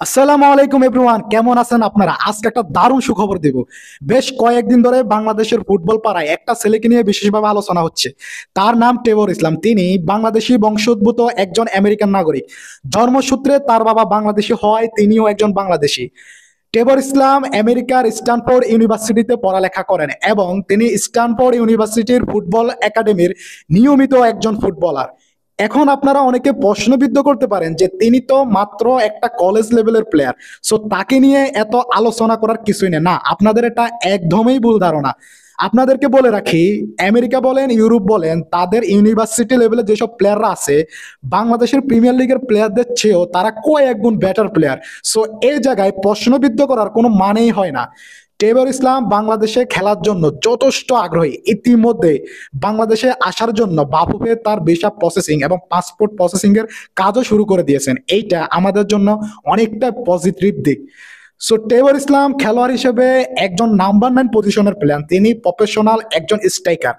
আসসালামু আলাইকুম এভরিওয়ান, কেমন আছেন আপনারা? আজকে একটা দারুণ সুখবর দেব। বেশ কয়েকদিন ধরে বাংলাদেশের ফুটবল পাড়ায় একটা ছেলেকে নিয়ে বিশেষভাবে আলোচনা হচ্ছে। তার নাম টেবর ইসলাম। তিনি বাংলাদেশি বংশোদ্ভূত একজন আমেরিকান নাগরিক। জন্মসূত্রে তার বাবা বাংলাদেশি হয়, তিনিও একজন বাংলাদেশি। টেবর ইসলাম আমেরিকার স্ট্যানফোর্ড ইউনিভার্সিটিতে পড়ালেখা করেন এবং তিনি স্ট্যানফোর্ড ইউনিভার্সিটির ফুটবল একাডেমির নিয়মিত একজন ফুটবলার। এখন আপনারা অনেকে প্রশ্নবিদ্ধ করতে পারেন যে তিনি তো মাত্র একটা কলেজ লেভেলের প্লেয়ার, সো তাকে নিয়ে এত আলোচনা করার কিছুই নেই। না, আপনাদের এটা একদমই ভুল ধারণা। আপনাদেরকে বলে রাখি, আমেরিকা বলেন ইউরোপ বলেন, তাদের ইউনিভার্সিটি লেভেলে যেসব প্লেয়াররা আছে বাংলাদেশের প্রিমিয়ার লিগের প্লেয়ারদের চেয়েও তারা কয়েক গুণ বেটার প্লেয়ার। সো এই জায়গায় প্রশ্নবিদ্ধ করার কোনো মানেই হয় না। টেবর ইসলাম বাংলাদেশে খেলার জন্য যথেষ্ট আগ্রহী। ইতিমধ্যে বাংলাদেশে আসার জন্য বাফুফে তার ভিসা প্রসেসিং এবং পাসপোর্ট প্রসেসিং এর কাজও শুরু করে দিয়েছেন। এইটা আমাদের জন্য অনেকটা পজিটিভ দিক। সো টেবর ইসলাম খেলোয়াড় হিসেবে একজন নাম্বার 9 পজিশনের প্লেয়ার। তিনি প্রফেশনাল একজন স্ট্রাইকার।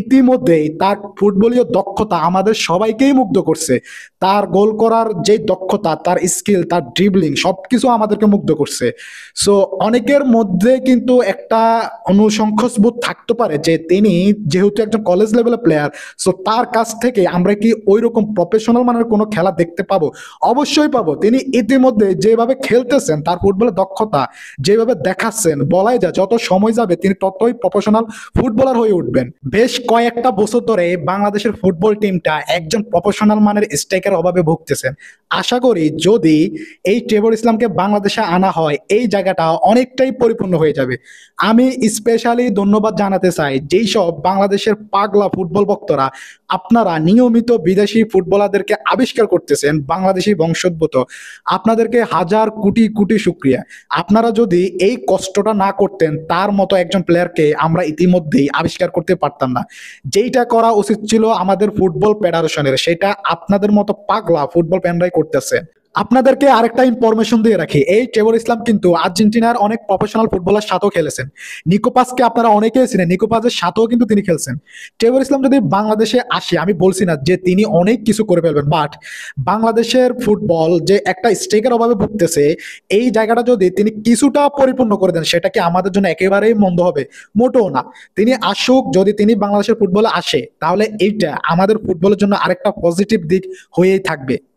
ইতিমধ্যেই তার ফুটবলীয় দক্ষতা আমাদের সবাইকেই মুগ্ধ করছে। তার গোল করার যে দক্ষতা, তার স্কিল, তার ড্রিবলিং সবকিছু আমাদেরকে মুগ্ধ করছে। সো অনেকের মধ্যে কিন্তু একটা অনুসংখ্যাস বোধ থাকতে পারে যে তিনি যেহেতু একজন কলেজ লেভেলের প্লেয়ার, সো তার কাছ থেকে আমরা কি ওই রকম প্রফেশনাল মানের কোনো খেলা দেখতে পাবো? অবশ্যই পাবো। তিনি ইতিমধ্যে যেভাবে খেলতেছেন, তার ফুটবলের দক্ষতা যেভাবে দেখাচ্ছেন, বলাই যায় যত সময় যাবে তিনি ততই প্রফেশনাল ফুটবলার হয়ে উঠবেন। বেশ কয়েকটা বছর ধরে বাংলাদেশের ফুটবল টিমটা একজন প্রফেশনাল মানের স্ট্রাইকার অভাবে ভুগতেছেন। আশা করি যদি এই টেবর ইসলামকে বাংলাদেশে আনা হয়, এই জায়গাটা অনেকটাই পরিপূর্ণ হয়ে যাবে। আমি স্পেশালি ধন্যবাদ জানাতে চাই যেই সব বাংলাদেশের পাগলা ফুটবল ভক্তরা আপনারা নিয়মিত বিদেশি ফুটবলারদেরকে আবিষ্কার করতেছেন বাংলাদেশি বংশোদ্ভূত। আপনাদেরকে হাজার কোটি কোটি শুক্রিয়া। আপনারা যদি এই কষ্টটা না করতেন, তার মতো একজন প্লেয়ারকে আমরা ইতিমধ্যেই আবিষ্কার করতে পারতাম না। যেইটা করা উচিত ছিল আমাদের ফুটবল ফেডারেশনের, সেটা আপনাদের মতো পাগলা ফুটবল ফ্যানরাই করতেছে। আপনাদেরকে আরেকটা ইনফরমেশন দিয়ে রাখি, এই টেবর ইসলাম কিন্তু আর্জেন্টিনার অনেক প্রফেশনাল ফুটবলার সাথেও খেলেছেন। নিকোপাসকে আপনারা অনেকেই চিনেন, নিকোপাসের সাথেও কিন্তু তিনি খেলছেন। টেবর ইসলাম যদি বাংলাদেশে আসে, আমি বলছি না যে তিনি অনেক কিছু করে ফেলবেন, বাট বাংলাদেশের ফুটবল যে একটা স্ট্রাইকার অভাবে ভুগতেছে, এই জায়গাটা যদি তিনি কিছুটা পরিপূর্ণ করে দেন, সেটা কি আমাদের জন্য একেবারেই মন্দ হবে? মোটেও না। তিনি আসুক, যদি তিনি বাংলাদেশের ফুটবলে আসে তাহলে এইটা আমাদের ফুটবলের জন্য আরেকটা পজিটিভ দিক হয়েই থাকবে।